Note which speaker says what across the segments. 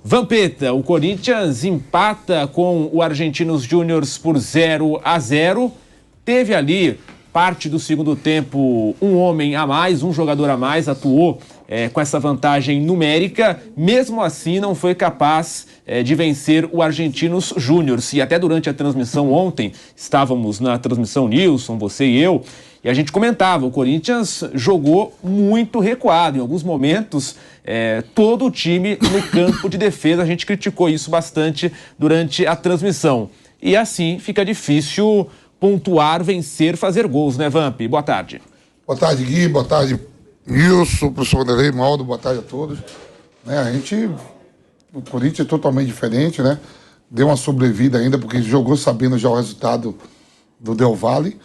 Speaker 1: Vampeta, o Corinthians empata com o Argentinos Júniors por 0-0. Teve ali parte do segundo tempo um homem a mais, um jogador a mais, atuou com essa vantagem numérica. Mesmo assim, não foi capaz de vencer o Argentinos Júniors. E até durante a transmissão ontem, estávamos na transmissão Nilson, você e eu, e a gente comentava, o Corinthians jogou muito recuado. Em alguns momentos, todo o time no campo de defesa, a gente criticou isso bastante durante a transmissão. E assim fica difícil pontuar, vencer, fazer gols, né, Vamp? Boa tarde.
Speaker 2: Boa tarde, Gui. Boa tarde, Nilson, professor Vanderlei, Maldo. Boa tarde a todos. O Corinthians é totalmente diferente, né? Deu uma sobrevida ainda, porque jogou sabendo já o resultado do Del Valle,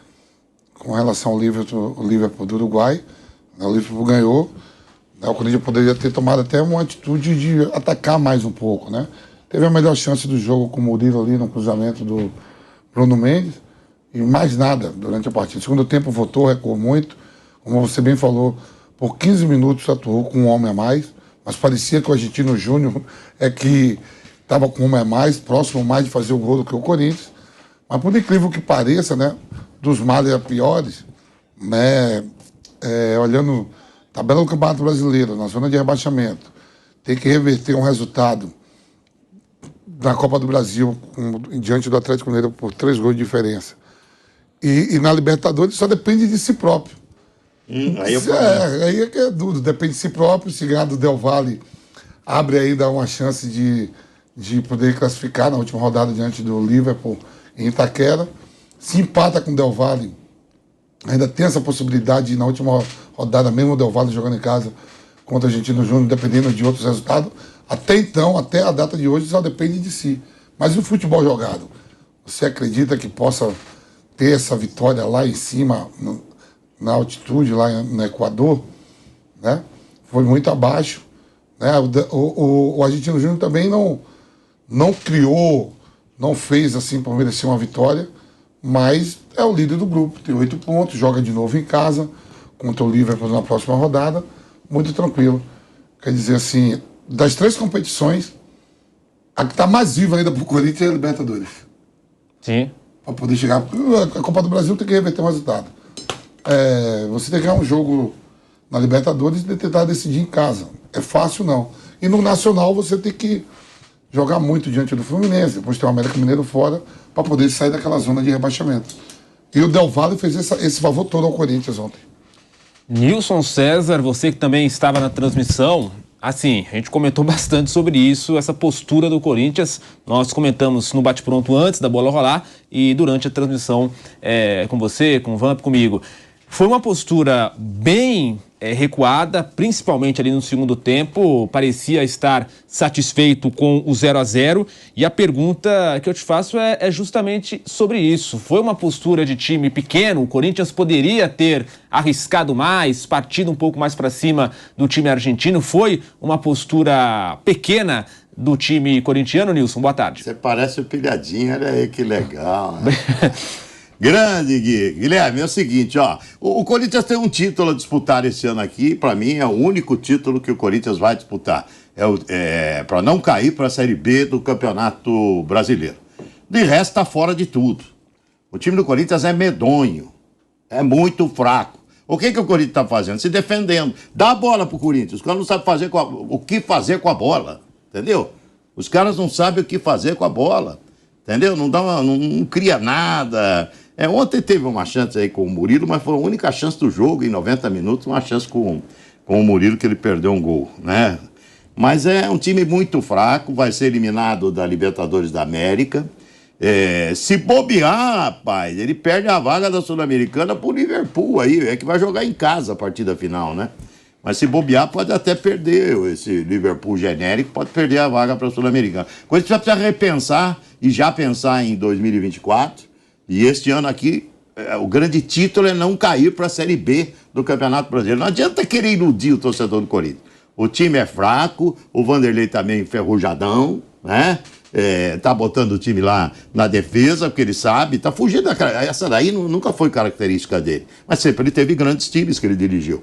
Speaker 2: com relação ao Liverpool do Uruguai. O Liverpool ganhou. O Corinthians poderia ter tomado até uma atitude de atacar mais um pouco, né? Teve a melhor chance do jogo com o Murilo ali no cruzamento do Bruno Mendes. E mais nada durante a partida. No segundo tempo voltou, recuou muito. Como você bem falou, por 15 minutos atuou com um homem a mais. Mas parecia que o Argentino Júnior que estava com um homem a mais, próximo mais de fazer o gol do que o Corinthians. Mas por incrível que pareça, né, dos males a piores, né, olhando a tabela do Campeonato Brasileiro, na zona de rebaixamento, tem que reverter um resultado na Copa do Brasil diante do Atlético Mineiro por 3 gols de diferença. E na Libertadores só depende de si próprio. Aí é que é duro, depende de si próprio. Se ganhar do Del Valle, abre ainda uma chance de poder classificar na última rodada diante do Liverpool em Itaquera. Se empata com o Del Valle, ainda tem essa possibilidade de, na última rodada, mesmo o Del Valle jogando em casa contra o Argentino Júnior, dependendo de outros resultados. Até então, até a data de hoje, só depende de si. Mas e o futebol jogado? Você acredita que possa ter essa vitória lá em cima, na altitude, lá no Equador, né? Foi muito abaixo, né? O Argentino Júnior também não criou, não fez assim para merecer uma vitória, mas é o líder do grupo, tem 8 pontos, joga de novo em casa contra o Liverpool na próxima rodada, muito tranquilo. Quer dizer assim, das 3 competições, a que está mais viva ainda para o Corinthians é a Libertadores.
Speaker 1: Sim.
Speaker 2: Para poder chegar. A Copa do Brasil tem que reverter um resultado. Você tem que ganhar um jogo na Libertadores e tentar decidir em casa. É fácil, não. E no Nacional você tem que jogar muito diante do Fluminense, depois ter o América Mineiro fora, para poder sair daquela zona de rebaixamento. E o Del Valle fez esse favor todo ao Corinthians ontem.
Speaker 1: Nilson César, você que também estava na transmissão, assim, a gente comentou bastante sobre isso, essa postura do Corinthians. Nós comentamos no bate-pronto antes da bola rolar e durante a transmissão com você, com o Vamp, comigo. Foi uma postura bem recuada, principalmente ali no segundo tempo, parecia estar satisfeito com o 0-0. E a pergunta que eu te faço é justamente sobre isso. Foi uma postura de time pequeno? O Corinthians poderia ter arriscado mais, partido um pouco mais para cima do time argentino? Foi uma postura pequena do time corintiano, Nilson? Boa tarde.
Speaker 3: Você parece um pilhadinho, olha aí que legal, né? Grande, Gui. Guilherme, é o seguinte, ó. O Corinthians tem um título a disputar esse ano aqui. Para mim, é o único título que o Corinthians vai disputar. Para não cair para a Série B do Campeonato Brasileiro. De resto, tá fora de tudo. O time do Corinthians é medonho. É muito fraco. O que o Corinthians tá fazendo? Se defendendo. Dá a bola pro Corinthians. Os caras não sabem o que fazer com a bola. Entendeu? Os caras não sabem o que fazer com a bola. Entendeu? Não cria nada. Ontem teve uma chance aí com o Murilo, mas foi a única chance do jogo, em 90 minutos, uma chance com o Murilo, que ele perdeu um gol, né? Mas é um time muito fraco, vai ser eliminado da Libertadores da América. Se bobear, rapaz, ele perde a vaga da Sul-Americana pro Liverpool aí, que vai jogar em casa a partida final, né? Mas se bobear, pode até perder esse Liverpool genérico, pode perder a vaga para a Sul-Americana. Coisa que precisa repensar e já pensar em 2024. E este ano aqui, o grande título é não cair para a Série B do Campeonato Brasileiro. Não adianta querer iludir o torcedor do Corinthians. O time é fraco, o Vanderlei também enferrujadão, né? Tá botando o time lá na defesa, porque ele sabe, tá fugindo essa daí nunca foi característica dele. Mas sempre ele teve grandes times que ele dirigiu.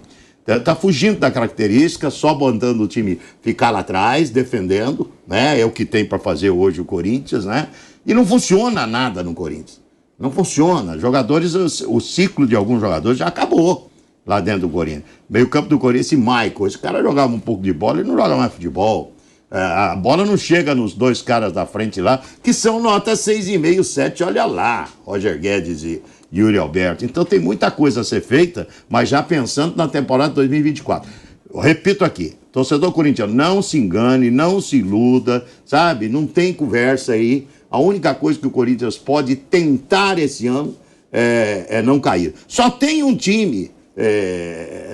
Speaker 3: Tá fugindo da característica, só mandando o time ficar lá atrás, defendendo, né? É o que tem para fazer hoje o Corinthians, né? E não funciona nada no Corinthians. Não funciona. Jogadores, o ciclo de alguns jogadores já acabou lá dentro do Corinthians. Meio campo do Corinthians e Michael. Esse cara jogava um pouco de bola e não joga mais futebol. A bola não chega nos dois caras da frente lá, que são nota 6,5, 7, olha lá, Roger Guedes e Yuri Alberto. Então tem muita coisa a ser feita, mas já pensando na temporada 2024. Eu repito aqui, torcedor corintiano, não se engane, não se iluda, sabe? Não tem conversa aí. A única coisa que o Corinthians pode tentar esse ano é não cair. Só tem um time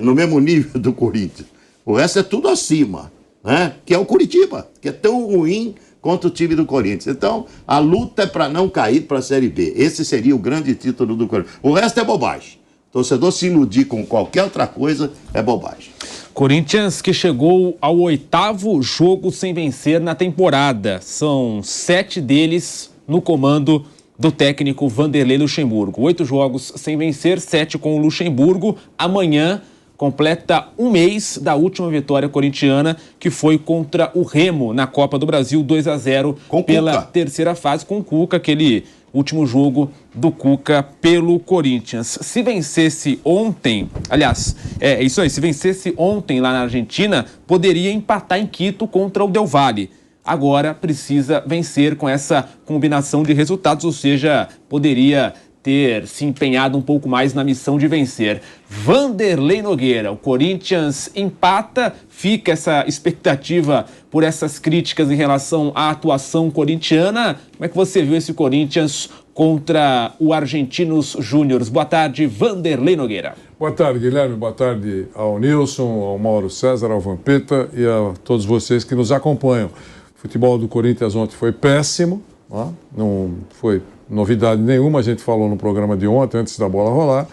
Speaker 3: no mesmo nível do Corinthians. O resto é tudo acima, né? Que é o Curitiba, que é tão ruim quanto o time do Corinthians. Então, a luta é para não cair para a Série B. Esse seria o grande título do Corinthians. O resto é bobagem. O torcedor se iludir com qualquer outra coisa é bobagem.
Speaker 1: Corinthians que chegou ao 8º jogo sem vencer na temporada. São 7 deles no comando do técnico Vanderlei Luxemburgo. 8 jogos sem vencer, 7 com o Luxemburgo. Amanhã completa um mês da última vitória corintiana, que foi contra o Remo na Copa do Brasil, 2-0 pela terceira fase, com o Cuca, aquele último jogo do Cuca pelo Corinthians. Se vencesse ontem, aliás, isso aí, se vencesse ontem lá na Argentina, poderia empatar em Quito contra o Del Valle. Agora precisa vencer com essa combinação de resultados, ou seja, poderia ter se empenhado um pouco mais na missão de vencer. Vanderlei Nogueira, o Corinthians empata, fica essa expectativa por essas críticas em relação à atuação corintiana. Como é que você viu esse Corinthians contra o Argentinos Júnior? Boa tarde, Vanderlei Nogueira.
Speaker 4: Boa tarde, Guilherme. Boa tarde ao Nilson, ao Mauro César, ao Vampeta e a todos vocês que nos acompanham. O futebol do Corinthians ontem foi péssimo, não foi novidade nenhuma, a gente falou no programa de ontem, antes da bola rolar,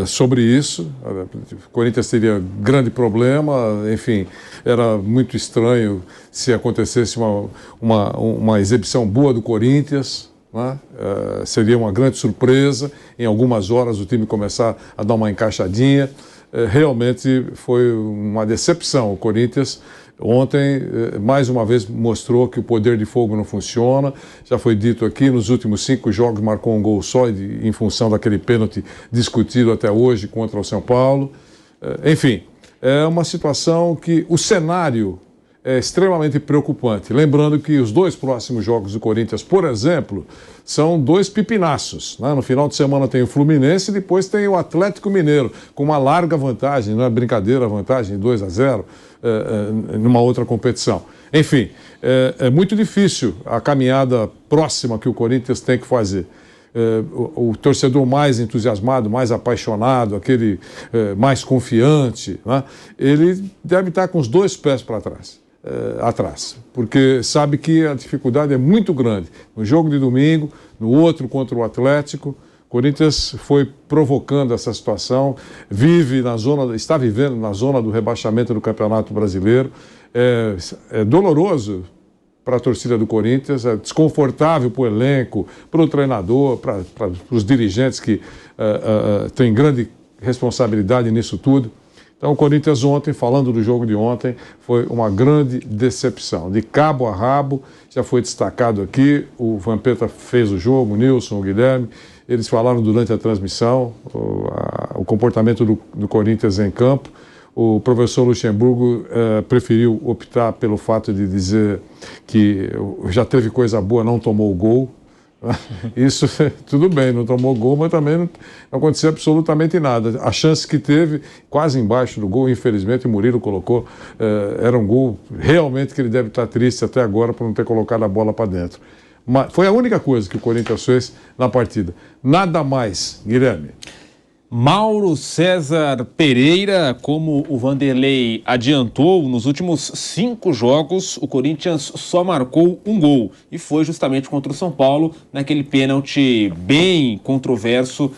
Speaker 4: sobre isso. O Corinthians teria grande problema, enfim, era muito estranho se acontecesse uma exibição boa do Corinthians, né? Seria uma grande surpresa, em algumas horas o time começar a dar uma encaixadinha. Realmente foi uma decepção. O Corinthians ontem, mais uma vez, mostrou que o poder de fogo não funciona. Já foi dito aqui, nos últimos 5 jogos marcou um gol só em função daquele pênalti discutido até hoje contra o São Paulo. Enfim, é uma situação que o cenário é extremamente preocupante. Lembrando que os 2 próximos jogos do Corinthians, por exemplo, são 2 pipinaços, né? No final de semana tem o Fluminense e depois tem o Atlético Mineiro, com uma larga vantagem, não é brincadeira a vantagem, 2-0, numa outra competição. Enfim, é muito difícil a caminhada próxima que o Corinthians tem que fazer. O torcedor mais entusiasmado, mais apaixonado, aquele mais confiante, né? Ele deve estar com os 2 pés para trás. Porque sabe que a dificuldade é muito grande. No jogo de domingo, no outro contra o Atlético, o Corinthians foi provocando essa situação, está vivendo na zona do rebaixamento do Campeonato Brasileiro. É doloroso para a torcida do Corinthians, é desconfortável para o elenco, para o treinador, para os dirigentes que têm grande responsabilidade nisso tudo. Então, o Corinthians ontem, falando do jogo de ontem, foi uma grande decepção. De cabo a rabo, já foi destacado aqui, o Vampeta fez o jogo, o Nilson, o Guilherme, eles falaram durante a transmissão, o comportamento do Corinthians em campo. O professor Luxemburgo preferiu optar pelo fato de dizer que já teve coisa boa, não tomou o gol. Isso, tudo bem, não tomou gol, mas também não aconteceu absolutamente nada. A chance que teve, quase embaixo do gol, infelizmente, o Murilo colocou, era um gol realmente que ele deve estar triste até agora por não ter colocado a bola para dentro. Mas foi a única coisa que o Corinthians fez na partida. Nada mais, Guilherme.
Speaker 1: Mauro César Pereira, como o Vanderlei adiantou, nos últimos 5 jogos o Corinthians só marcou um gol e foi justamente contra o São Paulo, naquele pênalti bem controverso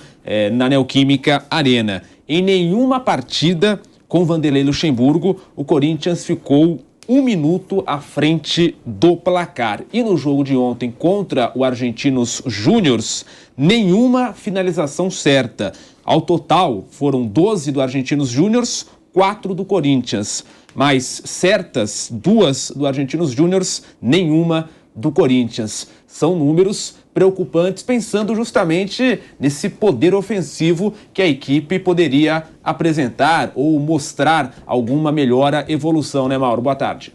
Speaker 1: na Neoquímica Arena. Em nenhuma partida com Vanderlei Luxemburgo o Corinthians ficou 1 minuto à frente do placar. E no jogo de ontem contra o Argentinos Júniors, nenhuma finalização certa. Ao total, foram 12 do Argentinos Júniors, 4 do Corinthians. Mas certas, 2 do Argentinos Júniors, nenhuma do Corinthians. São números preocupantes, pensando justamente nesse poder ofensivo que a equipe poderia apresentar ou mostrar alguma melhora, evolução, né, Mauro? Boa tarde.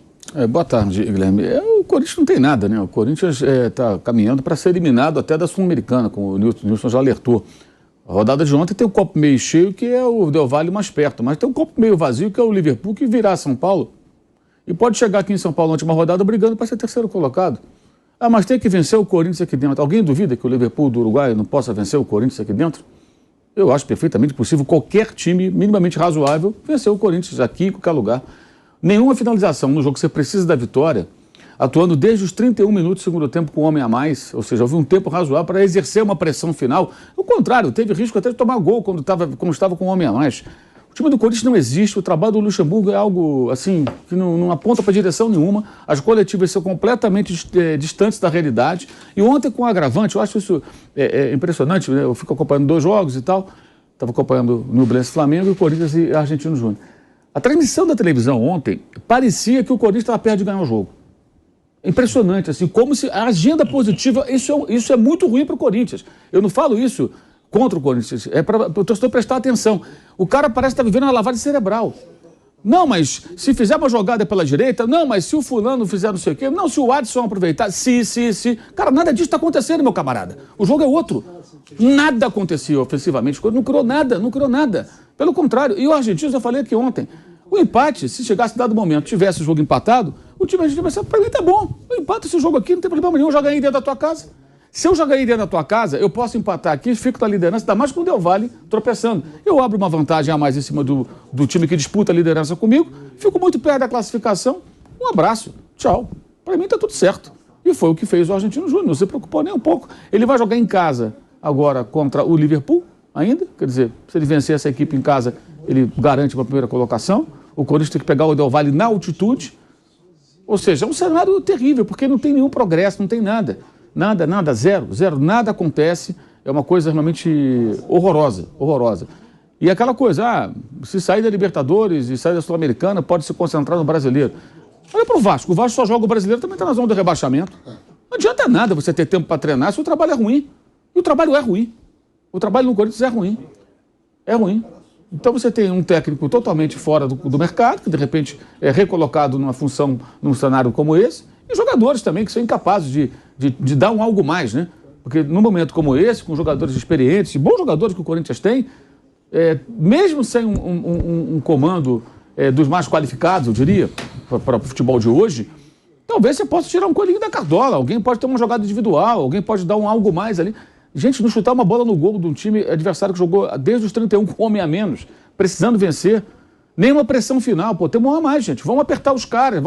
Speaker 5: Boa tarde, Guilherme. O Corinthians não tem nada, né? O Corinthians está caminhando para ser eliminado até da Sul-Americana, como o Nilson já alertou. A rodada de ontem tem um copo meio cheio, que é o Del Valle mais perto, mas tem um copo meio vazio, que é o Liverpool, que virá a São Paulo e pode chegar aqui em São Paulo na última rodada brigando para ser terceiro colocado. Ah, mas tem que vencer o Corinthians aqui dentro. Alguém duvida que o Liverpool do Uruguai não possa vencer o Corinthians aqui dentro? Eu acho perfeitamente possível qualquer time minimamente razoável vencer o Corinthians aqui em qualquer lugar. Nenhuma finalização no jogo que você precisa da vitória, atuando desde os 31 minutos do segundo tempo com um homem a mais, ou seja, houve um tempo razoável para exercer uma pressão final. Ao contrário, teve risco até de tomar gol quando estava com um homem a mais. O time do Corinthians não existe, o trabalho do Luxemburgo é algo assim que não aponta para direção nenhuma, as coletivas são completamente distantes da realidade. E ontem com o agravante, eu acho isso impressionante, né? Eu fico acompanhando 2 jogos e tal, estava acompanhando o Nublense Flamengo e o Corinthians e Argentinos Júnior. A transmissão da televisão ontem parecia que o Corinthians estava perto de ganhar o jogo. Impressionante, assim, como se a agenda positiva, isso é muito ruim para o Corinthians. Eu não falo isso contra o Corinthians, é para o torcedor prestar atenção. O cara parece estar vivendo uma lavagem cerebral. Não, mas se fizer uma jogada pela direita, não, mas se o fulano fizer não sei o quê, não, se o Adson aproveitar, se. Cara, nada disso está acontecendo, meu camarada. O jogo é outro. Nada acontecia ofensivamente, não criou nada. Pelo contrário, e o Argentinos, eu falei aqui ontem, o empate, se chegasse em dado momento, tivesse o jogo empatado, o time argentino vai ser, para mim tá bom, eu empato esse jogo aqui, não tem problema nenhum, eu já ganhei dentro da tua casa. Se eu já ganhei dentro da tua casa, eu posso empatar aqui, fico na liderança, ainda mais com o Del Valle tropeçando. Eu abro uma vantagem a mais em cima do time que disputa a liderança comigo, fico muito perto da classificação, um abraço, tchau. Para mim tá tudo certo. E foi o que fez o Argentino Júnior, não se preocupou nem um pouco. Ele vai jogar em casa agora contra o Liverpool, ainda, quer dizer, se ele vencer essa equipe em casa, ele garante uma primeira colocação. O Corinthians tem que pegar o Del Valle na altitude. Ou seja, é um cenário terrível, porque não tem nenhum progresso, não tem nada. Nada, zero, nada acontece. É uma coisa realmente horrorosa. E aquela coisa, se sair da Libertadores e sair da Sul-Americana, pode se concentrar no brasileiro. Olha para o Vasco só joga o brasileiro, também está na zona do rebaixamento. Não adianta nada você ter tempo para treinar se o trabalho é ruim. E o trabalho é ruim. O trabalho no Corinthians é ruim. É ruim. Então você tem um técnico totalmente fora do mercado, que de repente é recolocado numa função, num cenário como esse, e jogadores também que são incapazes de dar um algo mais, né? Porque num momento como esse, com jogadores experientes, bons jogadores que o Corinthians tem, mesmo sem um comando dos mais qualificados, eu diria, para o futebol de hoje, talvez você possa tirar um coelhinho da cartola, alguém pode ter uma jogada individual, alguém pode dar um algo mais ali. Gente, não chutar uma bola no gol de um time adversário que jogou desde os 31 com homem a menos, precisando vencer. Nenhuma pressão final, temos um a mais, gente. Vamos apertar os caras,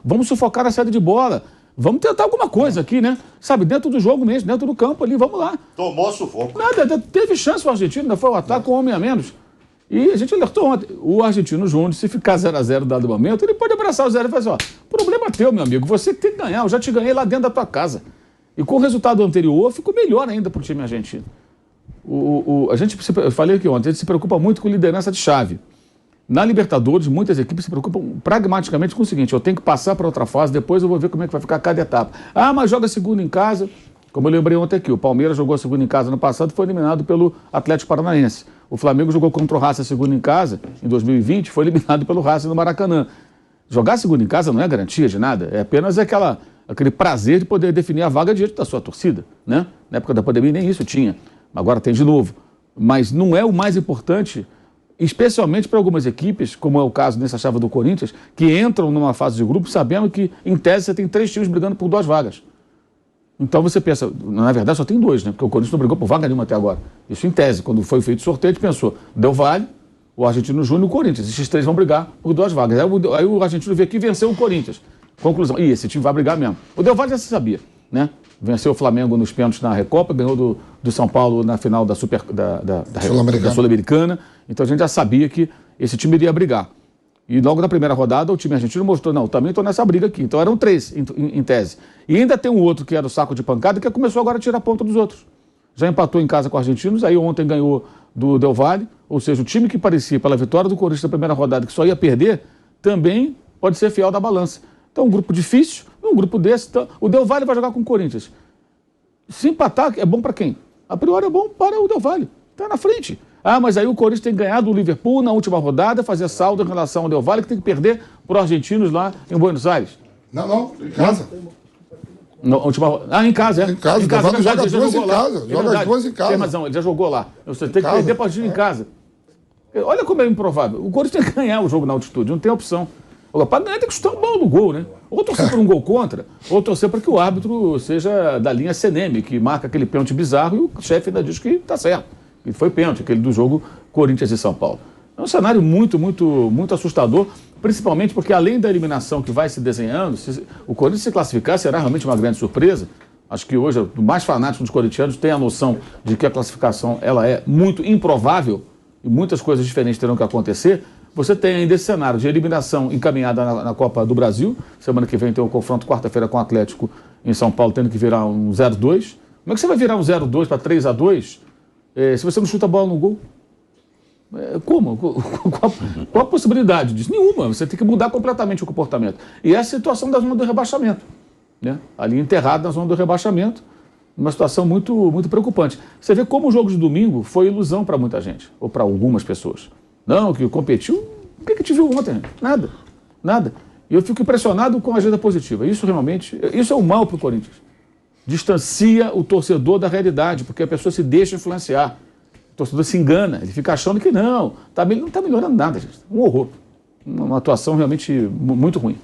Speaker 5: vamos sufocar a saída de bola. Vamos tentar alguma coisa aqui, né? Sabe, dentro do jogo mesmo, dentro do campo ali, vamos lá.
Speaker 3: Tomou sufoco.
Speaker 5: Nada, teve chance o argentino, ainda foi o ataque com homem a menos. E a gente alertou ontem, o Argentino Júnior, se ficar 0-0 dado momento, ele pode abraçar o 0 e falar assim, problema teu, meu amigo, você que tem que ganhar, eu já te ganhei lá dentro da tua casa. E com o resultado anterior, ficou melhor ainda para o time argentino. Eu falei aqui ontem, a gente se preocupa muito com liderança de chave. Na Libertadores, muitas equipes se preocupam pragmaticamente com o seguinte, eu tenho que passar para outra fase, depois eu vou ver como é que vai ficar cada etapa. Mas joga segunda em casa, como eu lembrei ontem aqui, o Palmeiras jogou a segunda em casa no passado e foi eliminado pelo Atlético Paranaense. O Flamengo jogou contra o Racing a segunda em casa, em 2020, foi eliminado pelo Racing no Maracanã. Jogar a segunda em casa não é garantia de nada, é apenas aquele prazer de poder definir a vaga diante da sua torcida, né? Na época da pandemia nem isso tinha, agora tem de novo. Mas não é o mais importante, especialmente para algumas equipes, como é o caso nessa chave do Corinthians, que entram numa fase de grupo sabendo que, em tese, você tem 3 times brigando por 2 vagas. Então você pensa, na verdade só tem 2, né? Porque o Corinthians não brigou por vaga nenhuma até agora. Isso em tese, quando foi feito o sorteio, a gente pensou, Del Valle, o Argentino Júnior e o Corinthians. Esses 3 vão brigar por 2 vagas. Aí o Argentino veio aqui e venceu o Corinthians. Conclusão, esse time vai brigar mesmo. O Del Valle já se sabia, né? Venceu o Flamengo nos pênaltis na Recopa, ganhou do São Paulo na final da Sul-Americana. Então a gente já sabia que esse time iria brigar. E logo na primeira rodada o time argentino mostrou, não, também estou nessa briga aqui. Então eram 3 em tese. E ainda tem um outro que era o saco de pancada que começou agora a tirar ponta dos outros. Já empatou em casa com os argentinos, aí ontem ganhou do Del Valle, ou seja, o time que parecia pela vitória do Corinthians na primeira rodada que só ia perder, também pode ser fiel da balança. Então um grupo difícil, um grupo desse, então, o Del Valle vai jogar com o Corinthians. Se empatar, é bom para quem? A priori é bom para o Del Valle, está na frente. Ah, mas aí o Corinthians tem ganhado o Liverpool na última rodada, fazer saldo em relação ao Del Valle, que tem que perder para os argentinos lá em Buenos Aires.
Speaker 2: Não, em casa.
Speaker 5: Em casa, é.
Speaker 2: Em casa, joga as duas em casa. Joga as duas em casa.
Speaker 5: Tem razão, ele já jogou lá. Você tem que perder para o argentino em casa. Olha como é improvável. O Corinthians tem que ganhar o jogo na altitude, não tem opção. Para ganhar tem que chutar um bola no gol, né? Ou torcer por um gol contra, ou torcer para que o árbitro seja da linha CNM, que marca aquele pênalti bizarro e o chefe ainda diz que está certo. E foi pênalti, aquele do jogo Corinthians e São Paulo. É um cenário muito, muito, muito assustador, principalmente porque além da eliminação que vai se desenhando, se o Corinthians se classificar será realmente uma grande surpresa. Acho que hoje o mais fanático dos corintianos tem a noção de que a classificação ela é muito improvável e muitas coisas diferentes terão que acontecer. Você tem ainda esse cenário de eliminação encaminhada na Copa do Brasil. Semana que vem tem um confronto quarta-feira com o Atlético em São Paulo, tendo que virar um 0-2. Como é que você vai virar um 0-2 para 3-2 se você não chuta a bola no gol? Como? Qual a possibilidade disso? Nenhuma. Você tem que mudar completamente o comportamento. E essa é a situação da zona do rebaixamento. Né? Ali enterrado na zona do rebaixamento, uma situação muito, muito preocupante. Você vê como o jogo de domingo foi ilusão para muita gente, ou para algumas pessoas. Não, que competiu. O que te viu ontem? Nada. Nada. E eu fico impressionado com a agenda positiva. Isso realmente, isso é um mal para o Corinthians. Distancia o torcedor da realidade, porque a pessoa se deixa influenciar. O torcedor se engana, ele fica achando que não está melhorando nada, gente. Um horror. Uma atuação realmente muito ruim.